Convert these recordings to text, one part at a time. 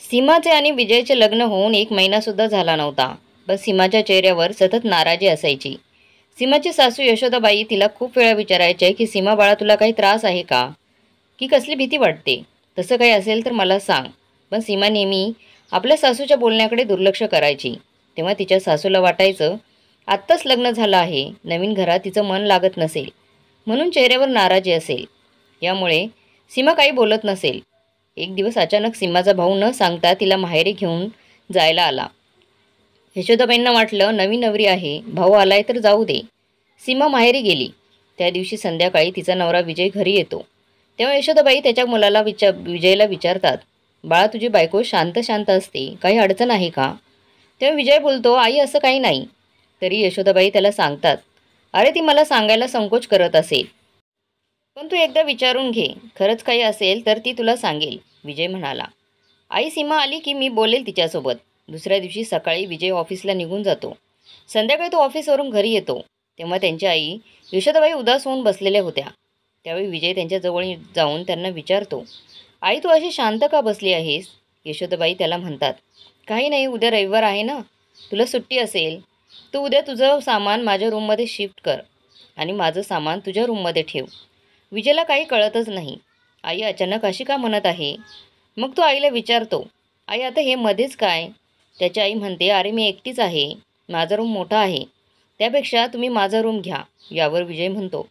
सीमाचे आणि विजयचे लग्न होऊन 1 महिनासुद्धा झाला नव्हता. पण सीमाच्या चेहऱ्यावर सतत नाराजी असायची. सीमाची सासू यशोदाबाई तिला खूप वेळा विचारायचे की सीमा बाळा तुला काही त्रास आहे का? की कसली भीती वाटते? तसं काही असेल तर मला सांग. पण सीमा नेहमी आपल्या सासूच्या बोलण्याकडे दुर्लक्ष करायची. तेव्हा तिच्या सासूला वाटायचं आत्ताच लग्न झालं आहे, नवीन घरात तिचं मन लागत नसेल, म्हणून चेहऱ्यावर नाराजी असेल. यामुळे सीमा काही बोलत नसेल. एक दिवस अचानक सीमाचा भाऊ न सांगता तिला माहेरी घेऊन जायला आला. यशोदाबाईंना वाटलं नवीन नवरी आहे, भाऊ आलाय तर जाऊ दे. सीमा माहेरी गेली. त्या दिवशी संध्याकाळी तिचा नवरा विजय घरी येतो. तेव्हा यशोदाबाई त्याच्या मुलाला विजयला विचारतात, बाळा तुझी बायको शांत शांत असते, काही अडचण आहे का? तेव्हा विजय बोलतो, आई असं काही नाही. तरी यशोदाबाई त्याला सांगतात, अरे ती मला सांगायला संकोच करत असेल, पण तू एकदा विचारून घे, खरंच काही असेल तर ती तुला सांगेल. विजय म्हणाला, आई सीमा आली की मी बोलेल तिच्यासोबत. दुसऱ्या दिवशी सकाळी विजय ऑफिसला निघून जातो. संध्याकाळी तो ऑफिसवरून घरी येतो. तेव्हा त्यांची आई यशोदाबाई उदास होऊन बसलेल्या होत्या. त्यावेळी विजय त्यांच्याजवळ जाऊन त्यांना विचारतो, आई तू अशी शांत का बसली आहेस? यशोदाबाई त्याला म्हणतात, काही नाही, उद्या रविवार आहे ना, तुला सुट्टी असेल. तू उद्या तुझं सामान माझ्या रूममध्ये शिफ्ट कर आणि माझं सामान तुझ्या रूममध्ये ठेव. विजयला काही कळतच नाही. आई अचानक अशी का म्हणत आहे? मग तो आईला विचारतो, आई आता हे मध्येच काय? त्याची आई म्हणते, अरे मी एकटीच आहे, माझा रूम मोठा आहे, त्यापेक्षा तुम्ही माझा रूम घ्या. यावर विजय म्हणतो,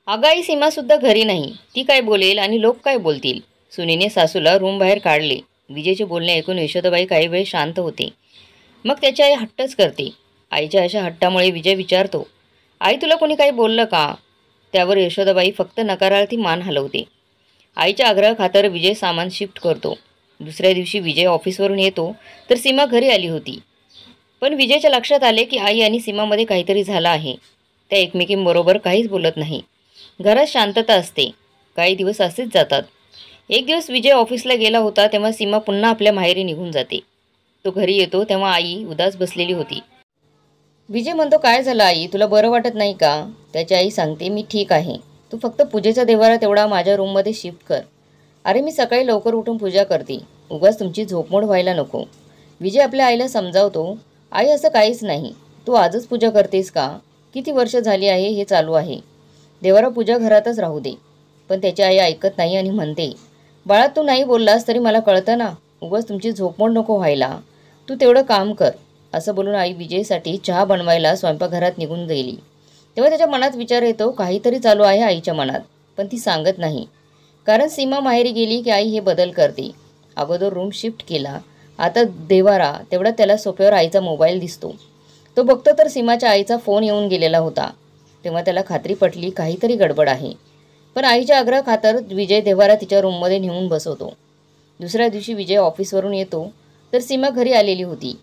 अगं आई सीमासुद्धा घरी नाही, ती काय बोलेल आणि लोक काय बोलतील? सुनीने सासूला रूम बाहेर काढले. विजयचे बोलणे ऐकून यशोदाबाई काही वेळ शांत होते. मग त्याची आई हट्टच करते. आईच्या अशा हट्टामुळे विजय विचारतो, आई तुला कोणी काही बोललं का? त्यावर यशोदाबाई फक्त नकारार्थी मान हलवते. आईच्या आग्रहाखातर विजय सामान शिफ्ट करतो. दुसऱ्या दिवशी विजय ऑफिसवरून येतो तर सीमा घरी आली होती. पण विजयच्या लक्षात आले की आई आणि सीमामध्ये काहीतरी झालं आहे. त्या एकमेकींबरोबर काहीच बोलत नाही. घरात शांतता असते. काही दिवस असेच जातात. एक दिवस विजय ऑफिसला गेला होता तेव्हा सीमा पुन्हा आपल्या माहेरी निघून जाते. तो घरी येतो तेव्हा आई उदास बसलेली होती. विजय म्हणतो, काय झालं आई, तुला बरं वाटत नाही का? त्याची आई सांगते, मी ठीक आहे, तू फक्त पूजेचा देवारा तेवढा माझ्या रूममध्ये शिफ्ट कर. अरे मी सकाळी लवकर उठून पूजा करते, उगाच तुमची झोपमोड व्हायला नको. विजय आपल्या आईला समजावतो, आई असं काहीच नाही, तू आजच पूजा करतेस का? किती वर्ष झाली आहे हे चालू आहे, देवारा पूजा घरातच राहू दे. पण त्याची आई ऐकत नाही आणि म्हणते, बाळा तू नाही बोललास तरी मला कळतं ना, उगाच तुमची झोपमोड नको व्हायला, तू तेवढं काम कर. असं बोलून आई विजयसाठी चहा बनवायला स्वयंपाकघरात निघून गेली. तेव्हा त्याच्या मनात विचार येतो, काहीतरी चालू आहे आईच्या मनात, पण ती सांगत नाही. कारण सीमा माहेरी गेली की आई हे बदल करते. अगोदर रूम शिफ्ट केला, आता देवारा, तेवढा त्याला सोफ्यावर आईचा मोबाईल दिसतो. तो बघतो तर सीमाच्या आईचा फोन येऊन गेलेला होता. तेव्हा त्याला खात्री पटली काहीतरी गडबड आहे. पण आईच्या आग्रहाखातर विजय देवारा तिच्या रूममध्ये नेऊन बसवतो. दुसऱ्या दिवशी विजय ऑफिसवरून येतो तर सीमा घरी आलेली होती.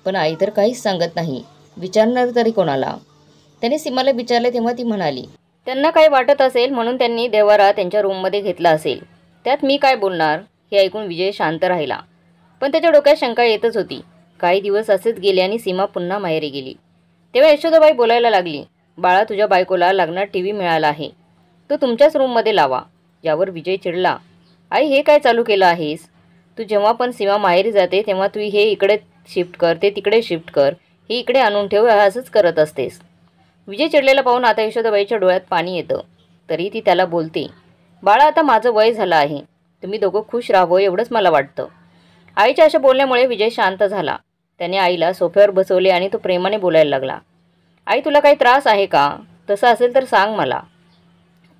पण आई तर काहीच सांगत नाही. विचारणार तरी कोणाला? त्याने सीमाला विचारले तेव्हा ती म्हणाली, त्यांना काय वाटत असेल म्हणून त्यांनी देवारा त्यांच्या रूममध्ये घेतला असेल, त्यात मी काय बोलणार? हे ऐकून विजय शांत राहिला. पण त्याच्या डोक्यात शंका येतच होती. काही दिवस असेच गेले आणि सीमा पुन्हा माहेरी गेली. तेव्हा यशोदाबाई बोलायला लागली, बाळा तुझ्या बायकोला लग्नात टी व्ही मिळाला आहे, तो तुमच्याच रूममध्ये लावा. यावर विजय चिडला, आई हे काय चालू केलं आहेस? तू जेव्हा पण सीमा माहेरी जाते तेव्हा तू हे इकडे शिफ्ट कर, ते तिकडे शिफ्ट कर, हे इकडे आणून ठेव, असंच करत असतेस. विजय चिडलेला पाहून आता यशोदाबाईच्या डोळ्यात पाणी येतं. तरी ती त्याला बोलते, बाळा आता माझं वय झालं आहे, तुम्ही दोघं खुश राहावं एवढंच मला वाटतं. आईच्या अशा बोलण्यामुळे विजय शांत झाला. त्याने आईला सोफ्यावर बसवले आणि तो प्रेमाने बोलायला लागला, आई तुला काही त्रास आहे का? तसं असेल तर सांग मला,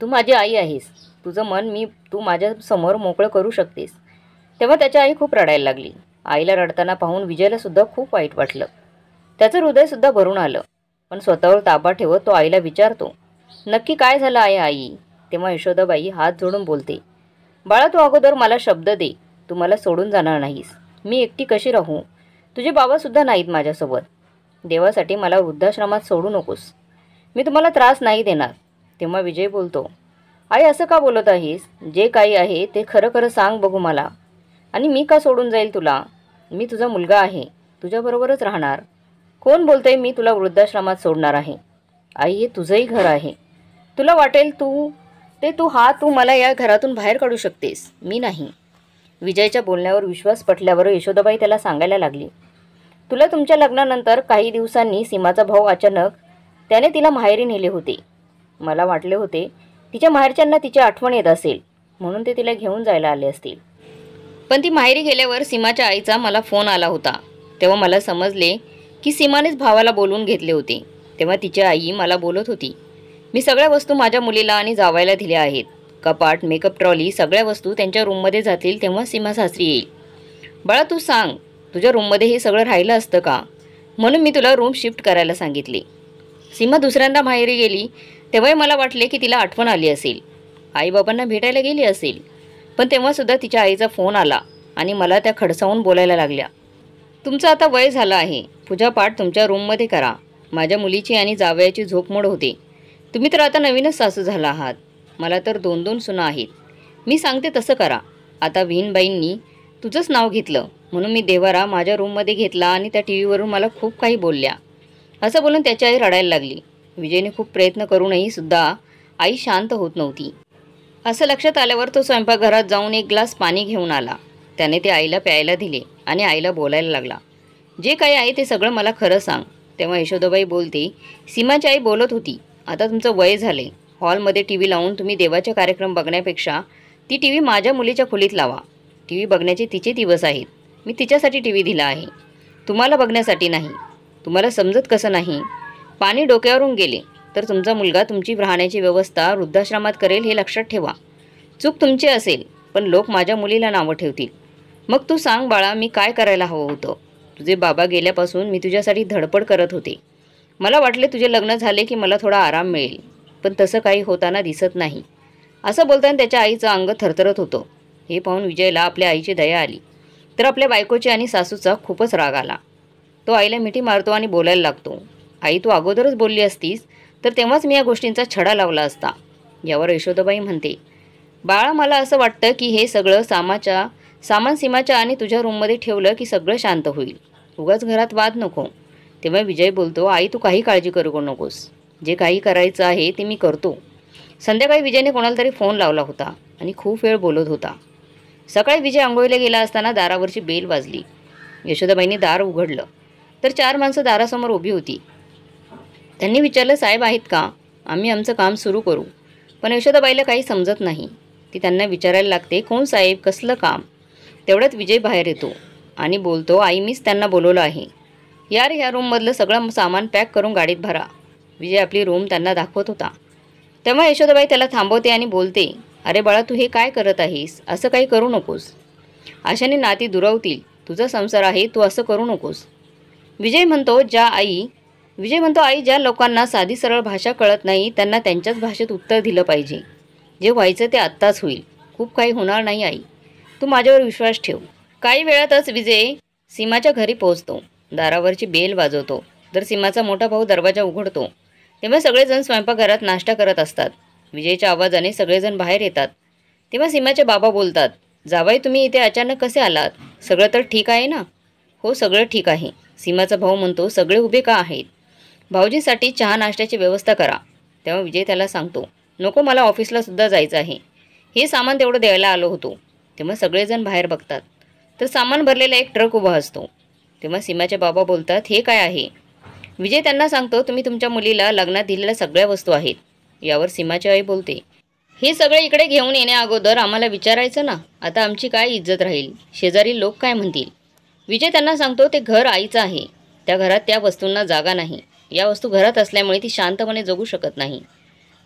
तू माझी आई आहेस, तुझं मन तू माझ्यासमोर मोकळं करू शकतेस. तेव्हा त्याची आई खूप रडायला लागली. आईला रडताना पाहून विजयला सुद्धा खूप वाईट वाटलं. त्याचं हृदयसुद्धा भरून आलं. पण स्वतःवर ताबा ठेवत तो आईला विचारतो, नक्की काय झालं आहे आई? तेव्हा यशोदाबाई हात जोडून बोलते, बाळा तू अगोदर मला शब्द दे, तू मला सोडून जाणार नाहीस. मी एकटी कशी राहू? तुझे बाबासुद्धा नाहीत माझ्यासोबत. देवासाठी मला वृद्धाश्रमात सोडू नकोस, मी तुम्हाला त्रास नाही देणार. तेव्हा विजय बोलतो, आई असं का बोलत आहेस? जे काही आहे ते खरं खरं सांग बघू मला. आणि मी का सोडून जाईल तुला? मी तुझा मुलगा आहे, तुझ्याबरोबरच राहणार. कोण बोलतंय मी तुला वृद्धाश्रमात सोडणार आहे? आई हे तुझंही घर आहे, तुला वाटेल तू मला या घरातून बाहेर काढू शकतेस, मी नाही. विजयच्या बोलण्यावर विश्वास पटल्यावर यशोदाबाई त्याला सांगायला लागली, तुला तुमच्या लग्नानंतर काही दिवसांनी सीमाचा भाऊ अचानक त्याने तिला माहेरी नेले होते. मला वाटले होते तिच्या माहेरच्यांना तिची आठवण येत असेल म्हणून ते तिला घेऊन जायला आले असतील. पण ती माहेरी गेल्यावर सीमाच्या आईचा मला फोन आला होता. तेव्हा मला समजले की सीमानेच भावाला बोलवून घेतले होते. तेव्हा तिची आई मला बोलत होती, मी सगळ्या वस्तू माझ्या मुलीला आणि जावायला दिल्या आहेत. कपाट, मेकअप ट्रॉली सगळ्या वस्तू त्यांच्या रूममध्ये जातील तेव्हा सीमा सासरी येईल. बाळा तू सांग, तुझ्या रूममध्ये हे सगळं राहिलं असतं का? म्हणून मी तुला रूम शिफ्ट करायला सांगितले. सीमा दुसऱ्यांदा माहेरी गेली तेव्हाही मला वाटले की तिला आठवण आली असेल, आईबाबांना भेटायला गेली असेल. पण तेव्हासुद्धा तिच्या आईचा फोन आला आणि मला त्या खडसावून बोलायला लागल्या, तुमचं आता वय झालं आहे, पूजापाठ तुमच्या रूममध्ये करा. माझ्या मुलीची आणि जावयाची झोपमोड होते. तुम्ही तर आता नवीनच सासू झाला आहात. मला तर 2-2 सुना आहेत. मी सांगते तसं करा. आता विहीनबाईंनी तुझंच नाव घेतलं म्हणून मी देवारा माझ्या रूममध्ये घेतला आणि त्या टी व्हीवरून मला खूप काही बोलल्या. असं बोलून त्याची आई रडायला लागली. विजयने खूप प्रयत्न करूनही सुद्धा आई शांत होत नव्हती. असं लक्षात आल्यावर तो स्वयंपाकघरात जाऊन एक ग्लास पाणी घेऊन आला. त्याने ते आईला प्यायला दिले आणि आईला बोलायला लागला, जे काही आहे ते सगळं मला खरं सांग. तेव्हा यशोदाबाई बोलते, सीमाची आई बोलत होती, आता तुमचं वय झाले, हॉलमध्ये टी व्ही लावून तुम्ही देवाचे कार्यक्रम बघण्यापेक्षा ती टी व्ही माझ्या मुलीच्या खोलीत लावा. टी व्ही बघण्याचे तिचे दिवस आहेत. मी तिच्यासाठी टी व्ही दिला आहे, तुम्हाला बघण्यासाठी नाही. तुम्हाला समजत कसं नाही? पाणी डोक्यावरून गेले तर तुमचा मुलगा तुमची राहण्याची व्यवस्था वृद्धाश्रमात करेल हे लक्षात ठेवा. चूक तुमची असेल पण लोक माझ्या मुलीला नावं ठेवतील. मग तू सांग बाळा, मी काय करायला हवं होतं? तुझे बाबा गेल्यापासून मी तुझ्यासाठी धडपड करत होते. मला वाटले तुझे लग्न झाले की मला थोडा आराम मिळेल, पण तसं काही होताना दिसत नाही. असं बोलताना त्याच्या आईचं अंग थरथरत होतं. हे पाहून विजयला आपल्या आईची दया आली, तर आपल्या बायकोची आणि सासूचा खूपच राग आला. तो आईला मिठी मारतो आणि बोलायला लागतो, आई तू अगोदरच बोलली असतीस तर तेव्हाच मी या गोष्टींचा छडा लावला असता. यावर यशोदाबाई म्हणते, बाळा मला असं वाटतं की हे सगळं सामान सीमाच्या आणि तुझ्या रूममध्ये ठेवलं की सगळं शांत होईल. उगाच घरात वाद नको. तेव्हा विजय बोलतो, आई तू काही काळजी करू नकोस, जे काही करायचं आहे ते मी करतो. संध्याकाळी विजयने कोणाला तरी फोन लावला होता आणि खूप वेळ बोलत होता. सकाळी विजय आंघोळीला गेला असताना दारावरची बेल वाजली. यशोदाबाईंनी दार उघडलं तर 4 माणसं दारासमोर उभी होती. त्यांनी विचारलं, साहेब आहेत का? आम्ही आमचं काम सुरू करू. पण यशोदाबाईला काही समजत नाही. ती त्यांना विचारायला लागते, कोण साहेब, कसलं काम? तेवढ्यात विजय बाहेर येतो आणि बोलतो, आई मीच त्यांना बोलवलं आहे. यार ह्या रूममधलं सगळं सामान पॅक करून गाडीत भरा. विजय आपली रूम त्यांना दाखवत होता. तेव्हा यशोदाबाई त्याला थांबवते आणि बोलते, अरे बाळा तू हे काय करत आहेस? असं काही करू नकोस. अशाने नाती दुरावतील. तुझा संसार आहे, तू असं करू नकोस. विजय म्हणतो आई ज्या लोकांना साधी सरळ भाषा कळत नाही त्यांना त्यांच्याच भाषेत उत्तर दिलं पाहिजे. जे व्हायचं ते आत्ताच होईल. खूप काही होणार नाही आई, तू माझ्यावर विश्वास ठेव. काही वेळातच विजय सीमाच्या घरी पोहोचतो. दारावरची बेल वाजवतो तर सीमाचा मोठा भाऊ दरवाजा उघडतो. तेव्हा सगळेजण स्वयंपाकघरात नाश्ता करत असतात. विजयच्या आवाजाने सगळेजण बाहेर येतात. तेव्हा सीमाचे बाबा बोलतात, जावाई तुम्ही इथे अचानक कसे आलात? सगळं तर ठीक आहे ना? हो सगळं ठीक आहे. सीमाचा भाऊ म्हणतो, सगळे उभे का आहेत? भाऊजीसाठी चहा नाश्त्याची व्यवस्था करा. तेव्हा विजय त्याला सांगतो, नको मला ऑफिसला सुद्धा जायचं आहे. हे सामान तेवढं द्यायला आलो होतो. तेव्हा सगळेजण बाहेर बघतात तर सामान भरलेला एक ट्रक उभा असतो. तेव्हा सीमाचे बाबा बोलतात, हे काय आहे? विजय त्यांना सांगतो, तुम्ही तुमच्या मुलीला लग्नात दिलेल्या सगळ्या वस्तू आहेत. यावर सीमाची आई बोलते, हे सगळे इकडे घेऊन येण्या अगोदर आम्हाला विचारायचं ना. आता आमची काय इज्जत राहील? शेजारी लोक काय म्हणतील? विजय त्यांना सांगतो, ते घर आईचं आहे. त्या घरात त्या वस्तूंना जागा नाही. या वस्तू घरात असल्यामुळे ती शांतपणे जगू शकत नाही.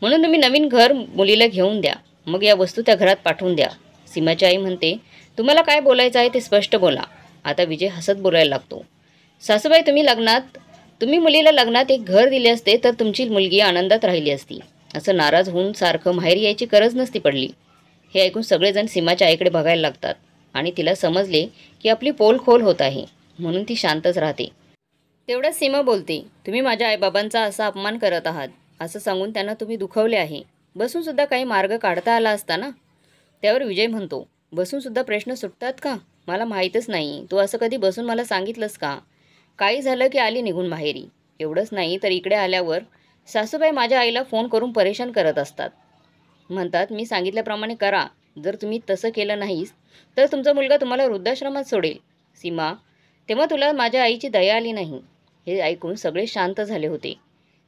म्हणून तुम्ही नवीन घर मुलीला घेऊन द्या, मग या वस्तू त्या घरात पाठवून द्या. सीमाची आई म्हणते, तुम्हाला काय बोलायचं आहे ते स्पष्ट बोला. आता विजय हसत बोलायला लागतो, सासूबाई तुम्ही मुलीला लग्नात एक घर दिले असते तर तुमची मुलगी आनंदात राहिली असती. असं नाराज होऊन सारखं माहेरी यायची गरज नसती पडली. हे ऐकून सगळेजण सीमाच्या आईकडे बघायला लागतात आणि तिला समजले की आपली पोल खोल होत आहे म्हणून ती शांतच राहते. तेवढ्याच सीमा बोलते, तुम्ही माझ्या आईबाबांचा असा अपमान करत आहात. असं सांगून त्यांना तुम्ही दुखवले आहे. बसूनसुद्धा काही मार्ग काढता आला असता ना. त्यावर विजय म्हणतो, बसूनसुद्धा प्रश्न सुटतात का? मला माहीतच नाही. तू असं कधी बसून मला सांगितलंस का? काही झालं की आली निघून माहेरी. एवढंच नाही तर इकडे आल्यावर सासूबाई माझ्या आईला फोन करून परेशान करत असतात. म्हणतात, मी सांगितल्याप्रमाणे करा जर तुम्ही तसं केलं नाहीस तर तुमचा मुलगा तुम्हाला वृद्धाश्रमात सोडेल. सीमा, तेव्हा तुला माझ्या आईची दया आली नाही. हे ऐकून सगळे शांत झाले होते.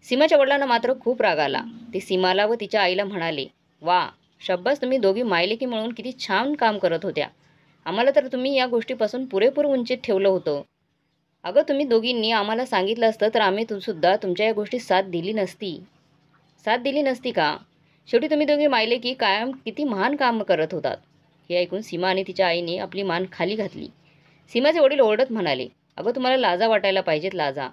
सीमाच्या वडिलांना मात्र खूप राग आला. ते सीमाला व तिच्या आईला म्हणाले, वा, शब्बास, तुम्ही दोघी मायलेकी म्हणून किती छान काम करत होत्या. आम्हाला तर तुम्ही या गोष्टीपासून पुरेपूर वंचित ठेवलं होतं. अगं, तुम्ही दोघींनी आम्हाला सांगितलं असतं तर आम्ही सुद्धा तुमच्या या गोष्टीत साथ दिली नसती का? शेवटी तुम्ही दोघी मायलेकी कायम किती महान काम करत होतात. हे ऐकून सीमा आणि तिच्या आईने आपली मान खाली घातली. सीमाचे वडील ओरडत म्हणाले, अगं, तुम्हाला लाजा वाटायला पाहिजेत, लाजा.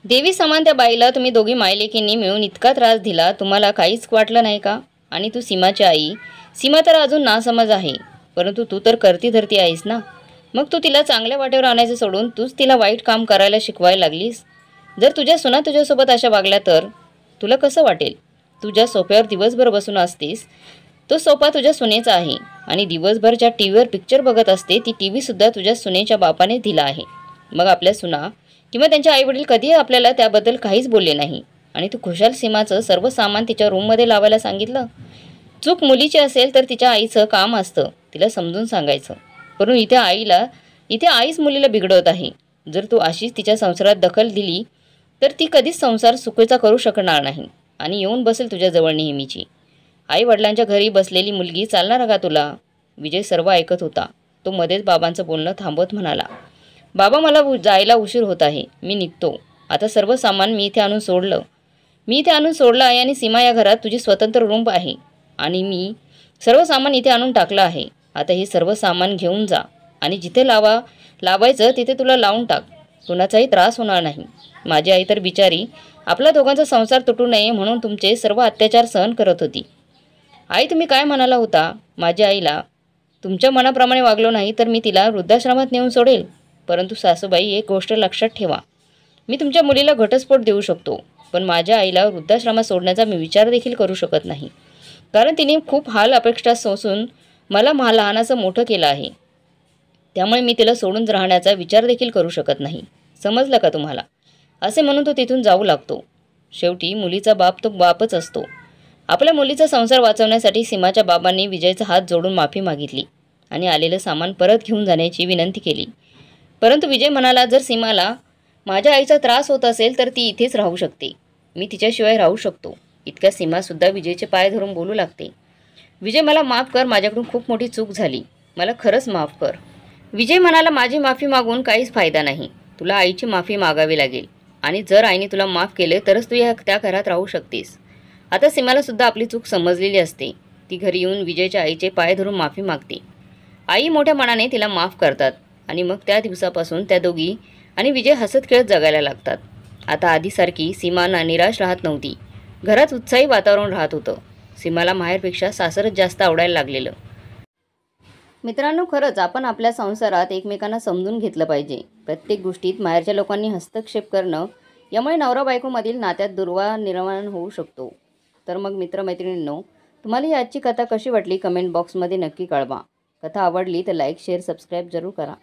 देवी समान त्या बाईला तुम्ही दोघी मायलेकींनी मिळून इतका त्रास दिला, तुम्हाला काहीच वाटलं नाही का? आणि तू सीमाची आई, सीमा तर अजून नासमज आहे, परंतु तू तर करती धरती आहेस ना. मग तू तिला चांगल्या वाटेवर आणायचं सोडून तूच तिला वाईट काम करायला शिकवायला लागलीस. जर तुझ्या सुना तुझ्यासोबत अशा वागल्या तर तुला कसं वाटेल? तुझ्या सोफ्यावर दिवसभर बसून असतेस, तो सोफा तुझ्या सुनेचा आहे. आणि दिवसभर ज्या टी व्हीवर पिक्चर बघत असते ती टी व्हीसुद्धा तुझ्या सुनेच्या बापाने दिला आहे. मग आपल्या सुना किंवा त्यांचे आईवडील कधीही आपल्याला त्याबद्दल काहीच बोलले नाही. आणि तू खुशाल सीमाचं सर्व सामान तिच्या रूममध्ये लावायला सांगितलं. चूक मुलीची असेल तर तिच्या आईचं काम असतं तिला समजून सांगायचं. परंतु इथे आईच मुलीला बिघडवत आहे. जर तू अशीच तिच्या संसारात दखल दिली तर ती कधीच संसार सुखीचा करू शकणार नाही आणि येऊन बसेल तुझ्याजवळ नेहमीची. आई वडिलांच्या घरी बसलेली मुलगी चालणार का तुला? विजय सर्व ऐकत होता. तो मध्येच बाबांचं बोलणं थांबवत म्हणाला, बाबा, मला जायला उशीर होत आहे, मी निघतो. आता सर्व सामान मी इथे आणून सोडलं आहे आणि सीमा या घरात तुझी स्वतंत्र रूम आहे आणि मी सर्व सामान इथे आणून टाकलं आहे. आता हे सर्व सामान घेऊन जा आणि जिथे लावायचं तिथे तुला लावून टाक. कुणाचाही त्रास होणार नाही. माझी आई तर बिचारी आपला दोघांचा संसार तुटू नये म्हणून तुमचे सर्व अत्याचार सहन करत होती. आई, तुम्ही काय म्हणाला होता? माझ्या आईला तुमच्या मनाप्रमाणे वागलो नाही तर मी तिला वृद्धाश्रमात नेऊन सोडेल. परंतु सासूबाई, एक गोष्ट लक्षात ठेवा, मी तुमच्या मुलीला घटस्फोट देऊ शकतो, पण माझ्या आईला वृद्धाश्रमात सोडण्याचा मी विचार देखील करू शकत नाही. कारण तिने खूप हाल अपेक्षा सोसून मला लहानाचं मोठं केलं आहे. त्यामुळे मी तिला सोडून राहण्याचा विचार देखील करू शकत नाही. समजलं का तुम्हाला? असे म्हणून तो तिथून जाऊ लागतो. शेवटी मुलीचा बाप तो बापच असतो. आपल्या मुलीचा संसार वाचवण्यासाठी सीमाच्या बाबांनी विजयचा हात जोडून माफी मागितली आणि आलेलं सामान परत घेऊन जाण्याची विनंती केली. परंतु विजय म्हणाला, जर सीमाला माझ्या आईचा त्रास होत असेल तर ती इथेच राहू शकते. मी तिच्याशिवाय राहू शकतो. इतक्या सीमासुद्धा विजयचे पाय धरून बोलू लागते, विजय, मला माफ कर, माझ्याकडून खूप मोठी चूक झाली, मला खरंच माफ कर. विजय म्हणाला, माझी माफी मागून काहीच फायदा नाही. तुला आईची माफी मागावी लागेल आणि जर आईने तुला माफ केले तरच तू त्या घरात राहू शकतेस. आता सीमाला सुद्धा आपली चूक समजलेली असते. ती घरी येऊन विजयच्या आईचे पाय धरून माफी मागते. आई मोठ्या मनाने तिला माफ करतात आणि मग त्या दिवसापासून त्या दोघी आणि विजय हसत खेळत जगायला लागतात. आता आधीसारखी सीमा निराश राहत नव्हती. घरात उत्साही वातावरण राहत होतं. सीमाला माहेरपेक्षा सासरच जास्त आवडायला लागलेलं. मित्रांनो, खरंच आपण आपल्या संसारात एकमेकांना समजून घेतलं पाहिजे. प्रत्येक गोष्टीत माहेरच्या लोकांनी हस्तक्षेप करणं यामुळे नवरा बायकोमधील नात्यात दुर्वा निर्माण होऊ शकतो. तर मग मित्रमैत्रिणींनो, तुम्हाला ही आजची कथा कशी वाटली कमेंट बॉक्समध्ये नक्की कळवा. कथा आवडली तर लाईक, शेअर, सबस्क्राईब जरूर करा.